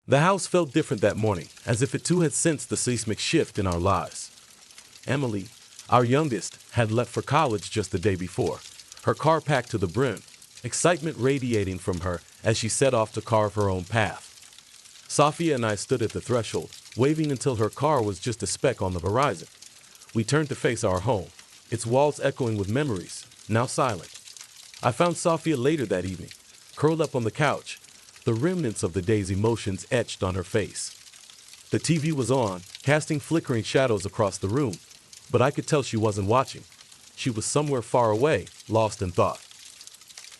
The house felt different that morning, as if it too had sensed the seismic shift in our lives. Emily, our youngest, had left for college just the day before, her car packed to the brim, excitement radiating from her as she set off to carve her own path. Sophia and I stood at the threshold, waving until her car was just a speck on the horizon. We turned to face our home, its walls echoing with memories, now silent. I found Sophia later that evening, curled up on the couch, the remnants of the day's emotions etched on her face. The TV was on, casting flickering shadows across the room, but I could tell she wasn't watching. She was somewhere far away, lost in thought.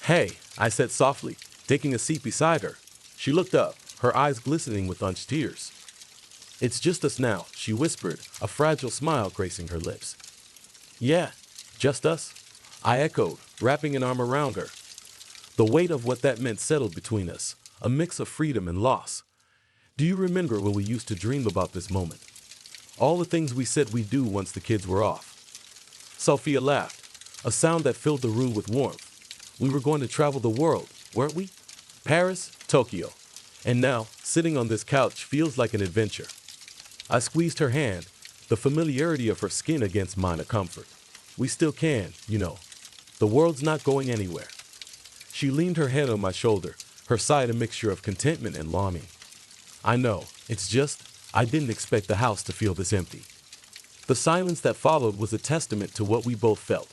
"Hey," I said softly, taking a seat beside her. She looked up, her eyes glistening with unshed tears. "It's just us now," she whispered, a fragile smile gracing her lips. "Yeah, just us," I echoed, wrapping an arm around her. The weight of what that meant settled between us, a mix of freedom and loss. Do you remember when we used to dream about this moment? All the things we said we'd do once the kids were off. Sophia laughed, a sound that filled the room with warmth. We were going to travel the world, weren't we? Paris, Tokyo. And now, sitting on this couch feels like an adventure. I squeezed her hand, the familiarity of her skin against mine a comfort. We still can, you know. The world's not going anywhere. She leaned her head on my shoulder, her side a mixture of contentment and longing. I know, it's just, I didn't expect the house to feel this empty. The silence that followed was a testament to what we both felt.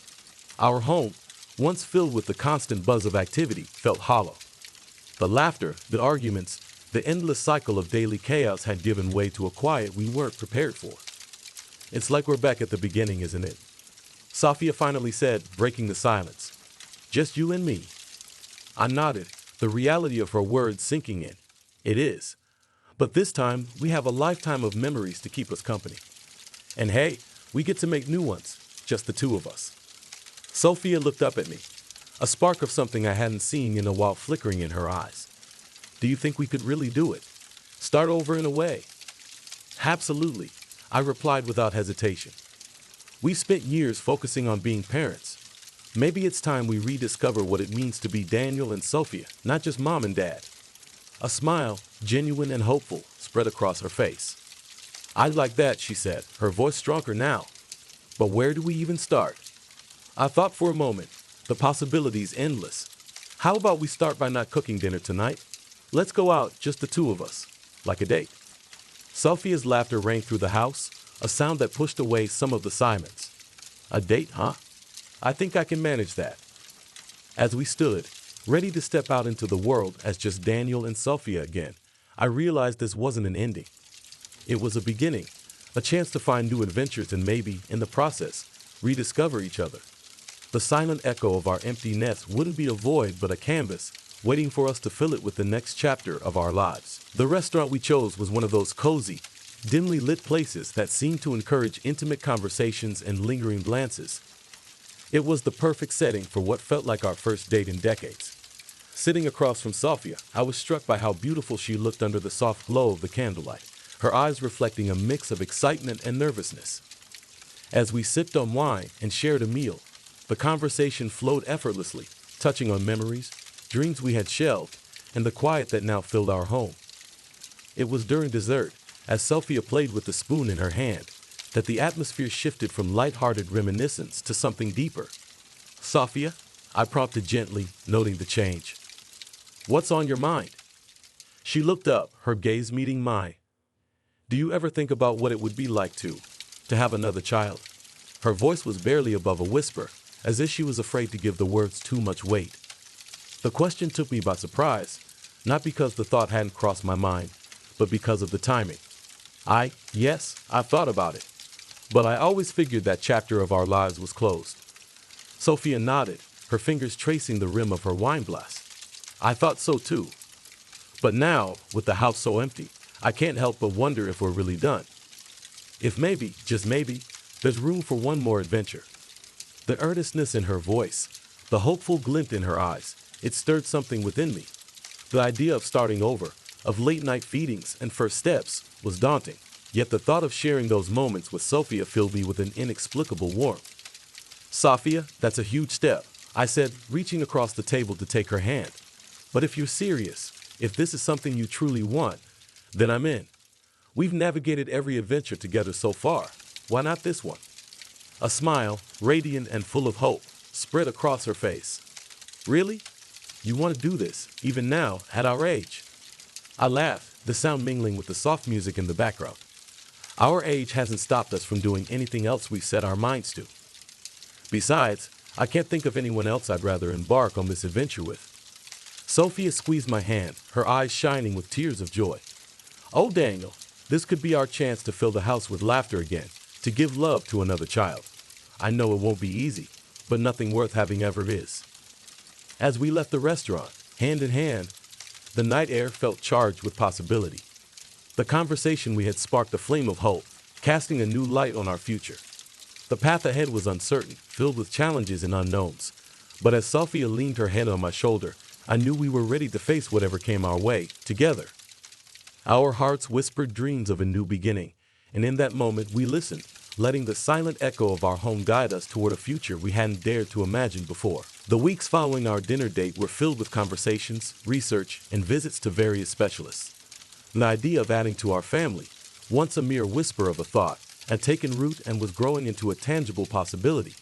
Our home, once filled with the constant buzz of activity, felt hollow. The laughter, the arguments, the endless cycle of daily chaos had given way to a quiet we weren't prepared for. "It's like we're back at the beginning, isn't it?" Sophia finally said, breaking the silence. "Just you and me." I nodded, the reality of her words sinking in. It is. But this time, we have a lifetime of memories to keep us company. And hey, we get to make new ones, just the two of us. Sophia looked up at me, a spark of something I hadn't seen in a while flickering in her eyes. "Do you think we could really do it? Start over in a way?" "Absolutely," I replied without hesitation. We spent years focusing on being parents. Maybe it's time we rediscover what it means to be Daniel and Sophia, not just mom and dad. A smile, genuine and hopeful, spread across her face. "I'd like that," she said, her voice stronger now. "But where do we even start?" I thought for a moment, the possibilities endless. How about we start by not cooking dinner tonight? Let's go out, just the two of us, like a date. Sophia's laughter rang through the house, a sound that pushed away some of the silence. "A date, huh? I think I can manage that." As we stood, ready to step out into the world as just Daniel and Sophia again, I realized this wasn't an ending. It was a beginning, a chance to find new adventures and maybe, in the process, rediscover each other. The silent echo of our empty nest wouldn't be a void but a canvas, waiting for us to fill it with the next chapter of our lives. The restaurant we chose was one of those cozy, dimly lit places that seemed to encourage intimate conversations and lingering glances. It was the perfect setting for what felt like our first date in decades. Sitting across from Sophia, I was struck by how beautiful she looked under the soft glow of the candlelight, her eyes reflecting a mix of excitement and nervousness. As we sipped on wine and shared a meal, the conversation flowed effortlessly, touching on memories, dreams we had shelved, and the quiet that now filled our home. It was during dessert, as Sophia played with the spoon in her hand, that the atmosphere shifted from light-hearted reminiscence to something deeper. "Sophia," I prompted gently, noting the change. "What's on your mind?" She looked up, her gaze meeting mine. "Do you ever think about what it would be like to have another child?" Her voice was barely above a whisper, as if she was afraid to give the words too much weight. The question took me by surprise, not because the thought hadn't crossed my mind, but because of the timing. Yes, I've thought about it, but I always figured that chapter of our lives was closed. Sophia nodded, her fingers tracing the rim of her wine glass. I thought so too. But now, with the house so empty, I can't help but wonder if we're really done. If maybe, just maybe, there's room for one more adventure. The earnestness in her voice, the hopeful glint in her eyes, it stirred something within me. The idea of starting over, of late-night feedings and first steps, was daunting, yet the thought of sharing those moments with Sophia filled me with an inexplicable warmth. "Sophia, that's a huge step," I said, reaching across the table to take her hand. "But if you're serious, if this is something you truly want, then I'm in. We've navigated every adventure together so far. Why not this one? A smile, radiant and full of hope, spread across her face. Really? You want to do this, even now, at our age? I laughed, the sound mingling with the soft music in the background. Our age hasn't stopped us from doing anything else we set our minds to. Besides, I can't think of anyone else I'd rather embark on this adventure with. Sophia squeezed my hand, her eyes shining with tears of joy. Oh, Daniel, this could be our chance to fill the house with laughter again, to give love to another child. I know it won't be easy, but nothing worth having ever is. As we left the restaurant, hand in hand, the night air felt charged with possibility. The conversation we had sparked a flame of hope, casting a new light on our future. The path ahead was uncertain, filled with challenges and unknowns. But as Sophia leaned her head on my shoulder, I knew we were ready to face whatever came our way, together. Our hearts whispered dreams of a new beginning, and in that moment we listened, letting the silent echo of our home guide us toward a future we hadn't dared to imagine before. The weeks following our dinner date were filled with conversations, research, and visits to various specialists. The idea of adding to our family, once a mere whisper of a thought, had taken root and was growing into a tangible possibility.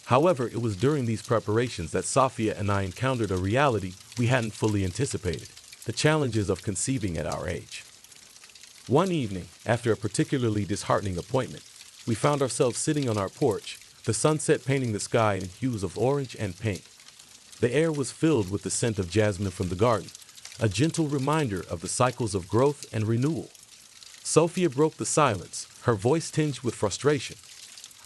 However, it was during these preparations that Sophia and I encountered a reality we hadn't fully anticipated: the challenges of conceiving at our age. One evening, after a particularly disheartening appointment, we found ourselves sitting on our porch, the sunset painting the sky in hues of orange and pink. The air was filled with the scent of jasmine from the garden, a gentle reminder of the cycles of growth and renewal. Sophia broke the silence, her voice tinged with frustration.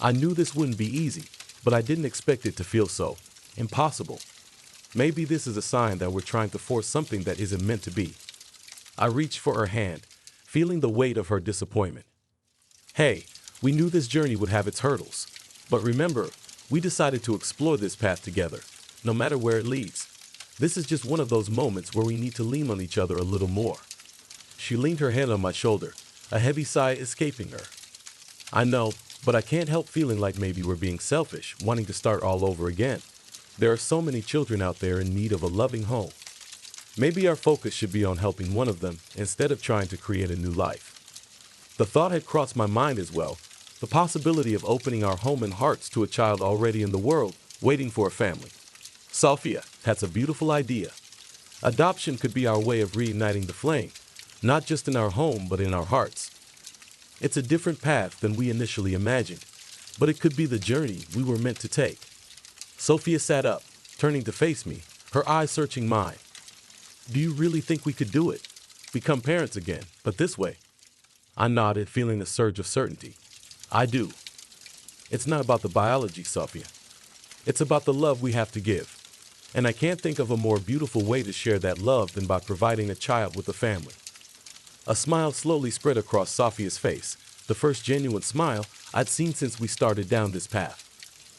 I knew this wouldn't be easy, but I didn't expect it to feel so impossible. Maybe this is a sign that we're trying to force something that isn't meant to be. I reached for her hand, feeling the weight of her disappointment. Hey, we knew this journey would have its hurdles. But remember, we decided to explore this path together, no matter where it leads. This is just one of those moments where we need to lean on each other a little more. She leaned her head on my shoulder, a heavy sigh escaping her. I know, but I can't help feeling like maybe we're being selfish, wanting to start all over again. There are so many children out there in need of a loving home. Maybe our focus should be on helping one of them instead of trying to create a new life. The thought had crossed my mind as well, the possibility of opening our home and hearts to a child already in the world, waiting for a family. Sophia, that's a beautiful idea. Adoption could be our way of reigniting the flame, not just in our home, but in our hearts. It's a different path than we initially imagined, but it could be the journey we were meant to take. Sophia sat up, turning to face me, her eyes searching mine. Do you really think we could do it? Become parents again, but this way? I nodded, feeling a surge of certainty. I do. It's not about the biology, Sophia. It's about the love we have to give. And I can't think of a more beautiful way to share that love than by providing a child with a family. A smile slowly spread across Sophia's face, the first genuine smile I'd seen since we started down this path.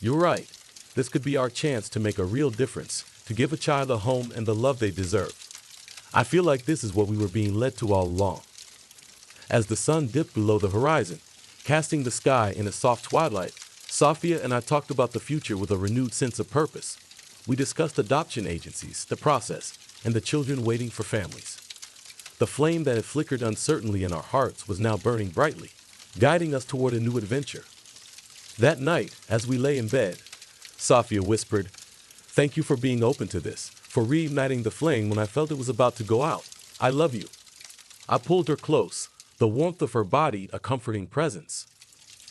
You're right. This could be our chance to make a real difference, to give a child a home and the love they deserve. I feel like this is what we were being led to all along. As the sun dipped below the horizon, casting the sky in a soft twilight, Sophia and I talked about the future with a renewed sense of purpose. We discussed adoption agencies, the process, and the children waiting for families. The flame that had flickered uncertainly in our hearts was now burning brightly, guiding us toward a new adventure. That night, as we lay in bed, Sophia whispered, "Thank you for being open to this, for reigniting the flame when I felt it was about to go out. I love you." I pulled her close, the warmth of her body a comforting presence.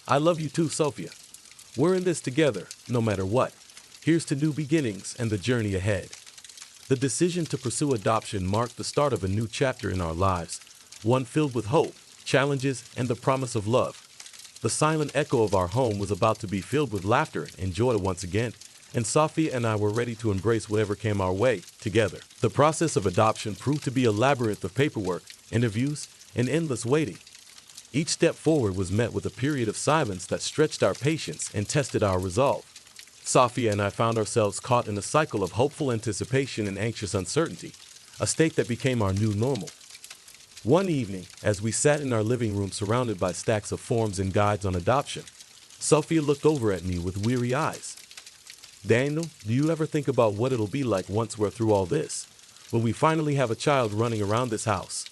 "I love you too, Sophia. We're in this together, no matter what. Here's to new beginnings and the journey ahead." The decision to pursue adoption marked the start of a new chapter in our lives, one filled with hope, challenges, and the promise of love. The silent echo of our home was about to be filled with laughter and joy once again, and Sophia and I were ready to embrace whatever came our way, together. The process of adoption proved to be a labyrinth of paperwork, interviews, and endless waiting. Each step forward was met with a period of silence that stretched our patience and tested our resolve. Sophia and I found ourselves caught in a cycle of hopeful anticipation and anxious uncertainty, a state that became our new normal. One evening, as we sat in our living room surrounded by stacks of forms and guides on adoption, Sophia looked over at me with weary eyes. "Daniel, do you ever think about what it'll be like once we're through all this? When we finally have a child running around this house?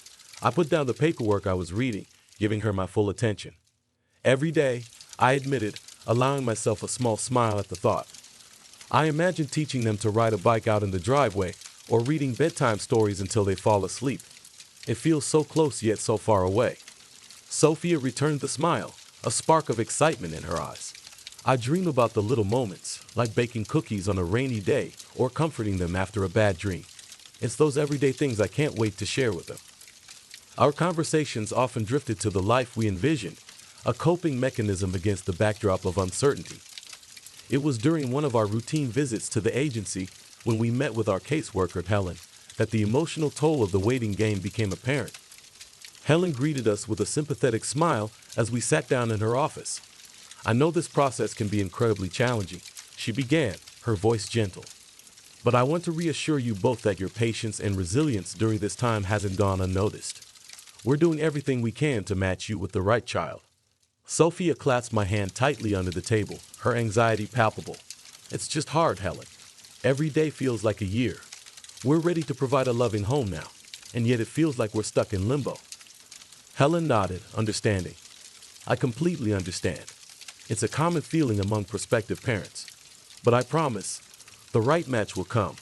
I put down the paperwork I was reading, giving her my full attention. Every day, I admitted, allowing myself a small smile at the thought. I imagined teaching them to ride a bike out in the driveway or reading bedtime stories until they fall asleep. It feels so close yet so far away. Sophia returned the smile, a spark of excitement in her eyes. I dream about the little moments, like baking cookies on a rainy day or comforting them after a bad dream. It's those everyday things I can't wait to share with them. Our conversations often drifted to the life we envisioned, a coping mechanism against the backdrop of uncertainty. It was during one of our routine visits to the agency, when we met with our caseworker, Helen, that the emotional toll of the waiting game became apparent. Helen greeted us with a sympathetic smile as we sat down in her office. I know this process can be incredibly challenging, she began, her voice gentle. But I want to reassure you both that your patience and resilience during this time hasn't gone unnoticed. We're doing everything we can to match you with the right child. Sophia clasped my hand tightly under the table, her anxiety palpable. It's just hard, Helen. Every day feels like a year. We're ready to provide a loving home now, and yet it feels like we're stuck in limbo. Helen nodded, understanding. I completely understand. It's a common feeling among prospective parents. But I promise, the right match will come.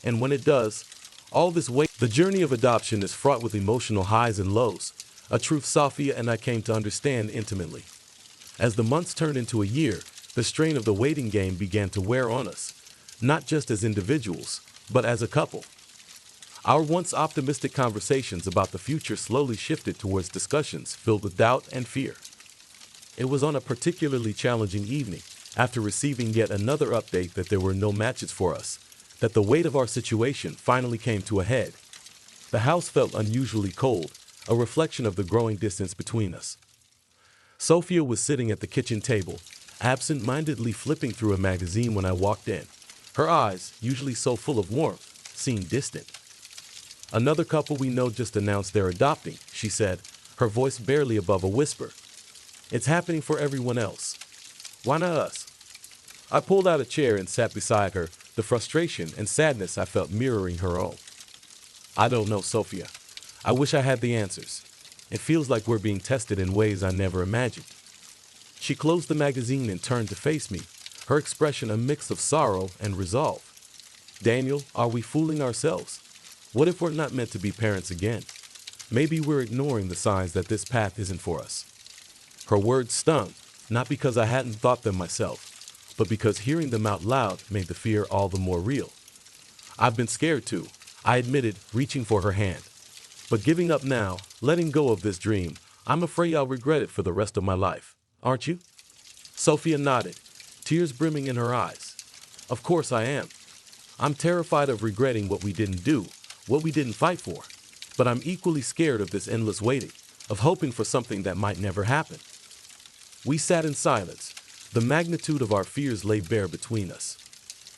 And when it does, all this weight, the journey of adoption is fraught with emotional highs and lows, a truth Sophia and I came to understand intimately. As the months turned into a year, the strain of the waiting game began to wear on us, not just as individuals, but as a couple. Our once optimistic conversations about the future slowly shifted towards discussions filled with doubt and fear. It was on a particularly challenging evening, after receiving yet another update that there were no matches for us, that the weight of our situation finally came to a head. The house felt unusually cold, a reflection of the growing distance between us. Sophia was sitting at the kitchen table, absent-mindedly flipping through a magazine when I walked in. Her eyes, usually so full of warmth, seemed distant. Another couple we know just announced they're adopting, she said, her voice barely above a whisper. It's happening for everyone else. Why not us? I pulled out a chair and sat beside her, the frustration and sadness I felt mirroring her own. I don't know, Sophia. I wish I had the answers. It feels like we're being tested in ways I never imagined. She closed the magazine and turned to face me, her expression a mix of sorrow and resolve. Daniel, are we fooling ourselves? What if we're not meant to be parents again? Maybe we're ignoring the signs that this path isn't for us. Her words stung, not because I hadn't thought them myself, but because hearing them out loud made the fear all the more real. I've been scared too, I admitted, reaching for her hand. But giving up now, letting go of this dream, I'm afraid I'll regret it for the rest of my life. Aren't you? Sophia nodded, tears brimming in her eyes. Of course I am. I'm terrified of regretting what we didn't do, what we didn't fight for. But I'm equally scared of this endless waiting, of hoping for something that might never happen. We sat in silence. The magnitude of our fears lay bare between us.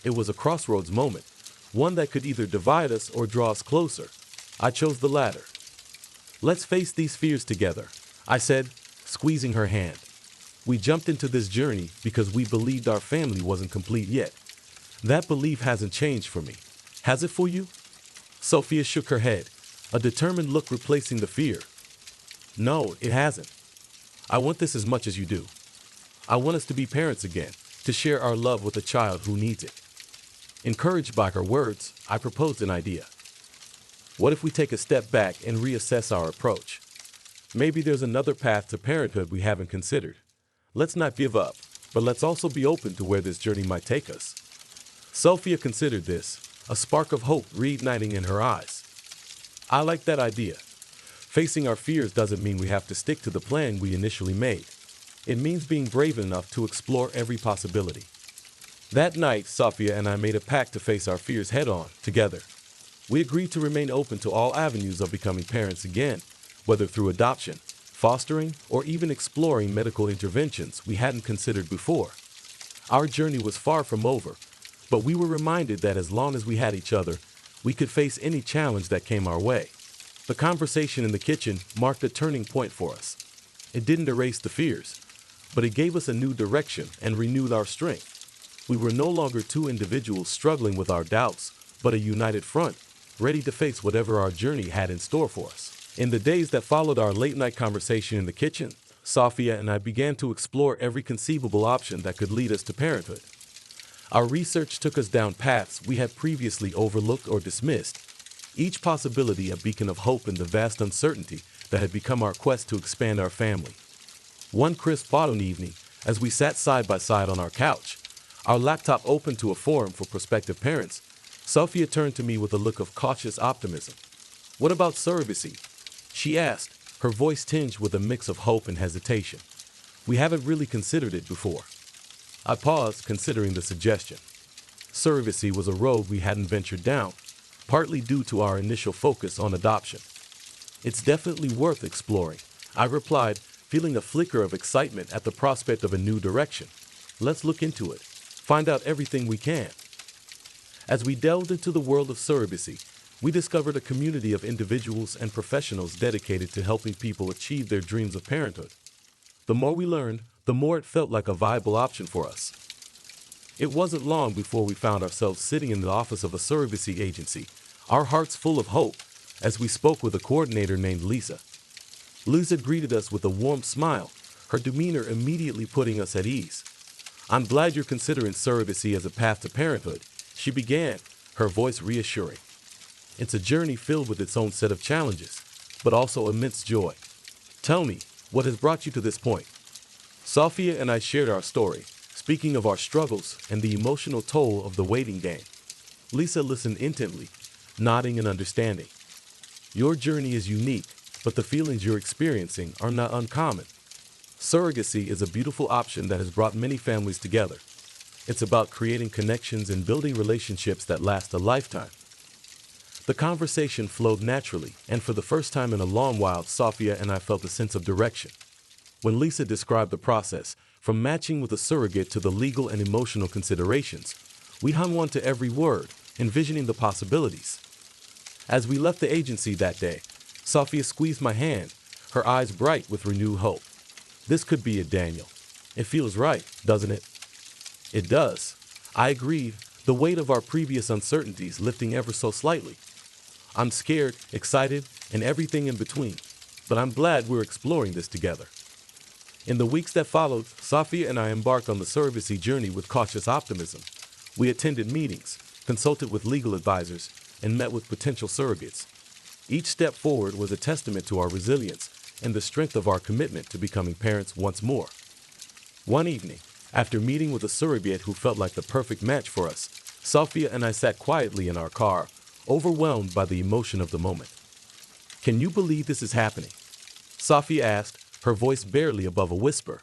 It was a crossroads moment, one that could either divide us or draw us closer. I chose the latter. Let's face these fears together, I said, squeezing her hand. We jumped into this journey because we believed our family wasn't complete yet. That belief hasn't changed for me. Has it for you? Sophia shook her head, a determined look replacing the fear. No, it hasn't. I want this as much as you do. I want us to be parents again, to share our love with a child who needs it. Encouraged by her words, I proposed an idea. What if we take a step back and reassess our approach? Maybe there's another path to parenthood we haven't considered. Let's not give up, but let's also be open to where this journey might take us. Sophia considered this, a spark of hope reigniting in her eyes. I like that idea. Facing our fears doesn't mean we have to stick to the plan we initially made. It means being brave enough to explore every possibility. That night, Sophia and I made a pact to face our fears head-on, together. We agreed to remain open to all avenues of becoming parents again, whether through adoption, fostering, or even exploring medical interventions we hadn't considered before. Our journey was far from over, but we were reminded that as long as we had each other, we could face any challenge that came our way. The conversation in the kitchen marked a turning point for us. It didn't erase the fears, but it gave us a new direction and renewed our strength. We were no longer two individuals struggling with our doubts, but a united front, ready to face whatever our journey had in store for us. In the days that followed our late-night conversation in the kitchen, Sophia and I began to explore every conceivable option that could lead us to parenthood. Our research took us down paths we had previously overlooked or dismissed, each possibility a beacon of hope in the vast uncertainty that had become our quest to expand our family. One crisp autumn evening, as we sat side by side on our couch, our laptop open to a forum for prospective parents, Sophia turned to me with a look of cautious optimism. "What about surrogacy?" she asked, her voice tinged with a mix of hope and hesitation. "We haven't really considered it before." I paused, considering the suggestion. Surrogacy was a road we hadn't ventured down, partly due to our initial focus on adoption. "It's definitely worth exploring," I replied, feeling a flicker of excitement at the prospect of a new direction. "Let's look into it, find out everything we can." As we delved into the world of surrogacy, we discovered a community of individuals and professionals dedicated to helping people achieve their dreams of parenthood. The more we learned, the more it felt like a viable option for us. It wasn't long before we found ourselves sitting in the office of a surrogacy agency, our hearts full of hope, as we spoke with a coordinator named Lisa. Lisa greeted us with a warm smile, her demeanor immediately putting us at ease. "I'm glad you're considering surrogacy as a path to parenthood," she began, her voice reassuring. "It's a journey filled with its own set of challenges, but also immense joy. Tell me, what has brought you to this point?" Sophia and I shared our story, speaking of our struggles and the emotional toll of the waiting game. Lisa listened intently, nodding in understanding. "Your journey is unique, but the feelings you're experiencing are not uncommon. Surrogacy is a beautiful option that has brought many families together. It's about creating connections and building relationships that last a lifetime." The conversation flowed naturally, and for the first time in a long while, Sophia and I felt a sense of direction. When Lisa described the process, from matching with a surrogate to the legal and emotional considerations, we hung on to every word, envisioning the possibilities. As we left the agency that day, Sophia squeezed my hand, her eyes bright with renewed hope. "This could be it, Daniel. It feels right, doesn't it?" "It does," I agreed, the weight of our previous uncertainties lifting ever so slightly. "I'm scared, excited, and everything in between, but I'm glad we're exploring this together." In the weeks that followed, Sophia and I embarked on the surrogacy journey with cautious optimism. We attended meetings, consulted with legal advisors, and met with potential surrogates. Each step forward was a testament to our resilience and the strength of our commitment to becoming parents once more. One evening, after meeting with a surrogate who felt like the perfect match for us, Sophia and I sat quietly in our car, overwhelmed by the emotion of the moment. "Can you believe this is happening?" Sophia asked, her voice barely above a whisper.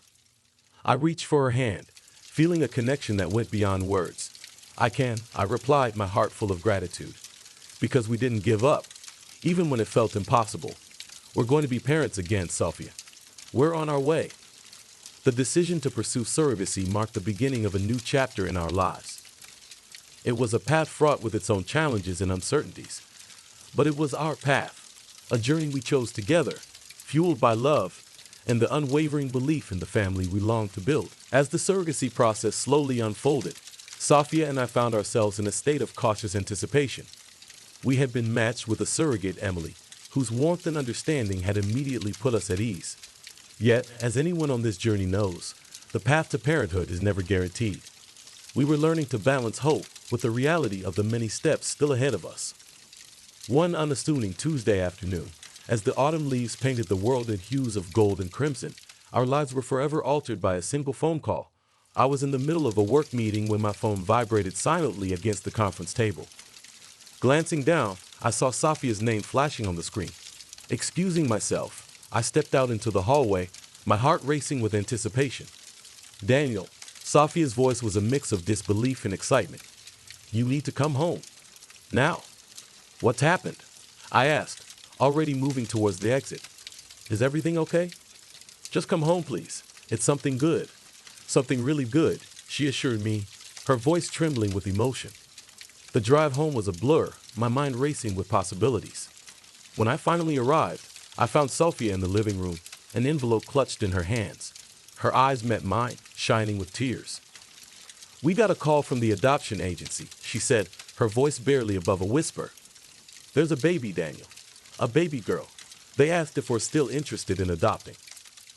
I reached for her hand, feeling a connection that went beyond words. "I can," I replied, my heart full of gratitude. "Because we didn't give up, even when it felt impossible. We're going to be parents again, Sophia. We're on our way." The decision to pursue surrogacy marked the beginning of a new chapter in our lives. It was a path fraught with its own challenges and uncertainties. But it was our path, a journey we chose together, fueled by love and the unwavering belief in the family we longed to build. As the surrogacy process slowly unfolded, Sophia and I found ourselves in a state of cautious anticipation. We had been matched with a surrogate, Emily, whose warmth and understanding had immediately put us at ease. Yet, as anyone on this journey knows, the path to parenthood is never guaranteed. We were learning to balance hope with the reality of the many steps still ahead of us. One unassuming Tuesday afternoon, as the autumn leaves painted the world in hues of gold and crimson, our lives were forever altered by a single phone call. I was in the middle of a work meeting when my phone vibrated silently against the conference table. Glancing down, I saw Sophia's name flashing on the screen. Excusing myself, I stepped out into the hallway, my heart racing with anticipation. "Daniel," Sophia's voice was a mix of disbelief and excitement. "You need to come home. Now." "What's happened?" I asked, already moving towards the exit. "Is everything okay?" "Just come home, please. It's something good. Something really good," she assured me, her voice trembling with emotion. The drive home was a blur, my mind racing with possibilities. When I finally arrived, I found Sophia in the living room, an envelope clutched in her hands. Her eyes met mine, shining with tears. "We got a call from the adoption agency," she said, her voice barely above a whisper. "There's a baby, Daniel. A baby girl. They asked if we're still interested in adopting.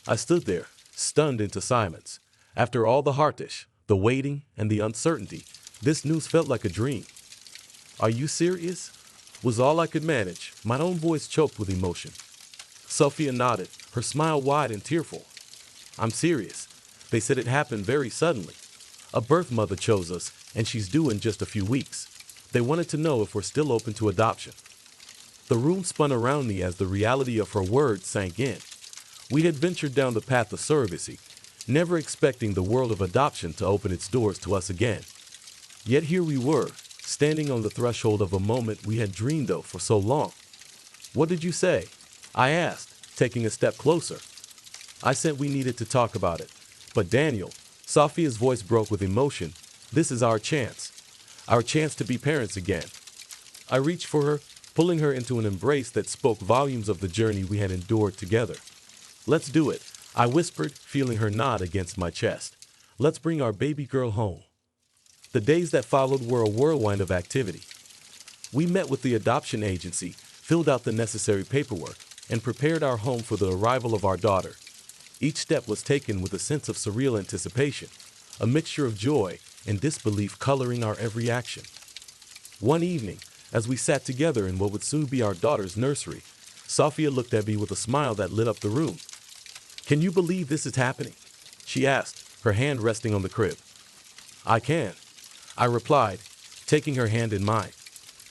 I stood there, stunned into silence. After all the heartache, the waiting, and the uncertainty, this news felt like a dream. Are you serious? Was all I could manage, my own voice choked with emotion. Sophia nodded, her smile wide and tearful. I'm serious. They said it happened very suddenly. A birth mother chose us, and she's due in just a few weeks. They wanted to know if we're still open to adoption. The room spun around me as the reality of her words sank in. We had ventured down the path of surrogacy, never expecting the world of adoption to open its doors to us again. Yet here we were, standing on the threshold of a moment we had dreamed of for so long. What did you say? I asked, taking a step closer. I said we needed to talk about it. But Daniel, Sophia's voice broke with emotion, this is our chance to be parents again. I reached for her, pulling her into an embrace that spoke volumes of the journey we had endured together. Let's do it, I whispered, feeling her nod against my chest. Let's bring our baby girl home. The days that followed were a whirlwind of activity. We met with the adoption agency, filled out the necessary paperwork, and prepared our home for the arrival of our daughter. Each step was taken with a sense of surreal anticipation, a mixture of joy and disbelief coloring our every action. One evening, as we sat together in what would soon be our daughter's nursery, Sophia looked at me with a smile that lit up the room. Can you believe this is happening? She asked, her hand resting on the crib. I can, I replied, taking her hand in mine.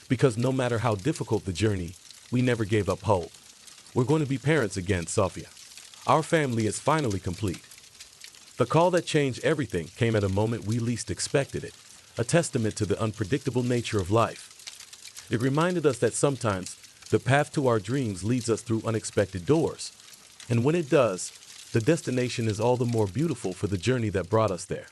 Because no matter how difficult the journey, we never gave up hope. We're going to be parents again, Sophia. Our family is finally complete. The call that changed everything came at a moment we least expected it, a testament to the unpredictable nature of life. It reminded us that sometimes the path to our dreams leads us through unexpected doors. And when it does, the destination is all the more beautiful for the journey that brought us there.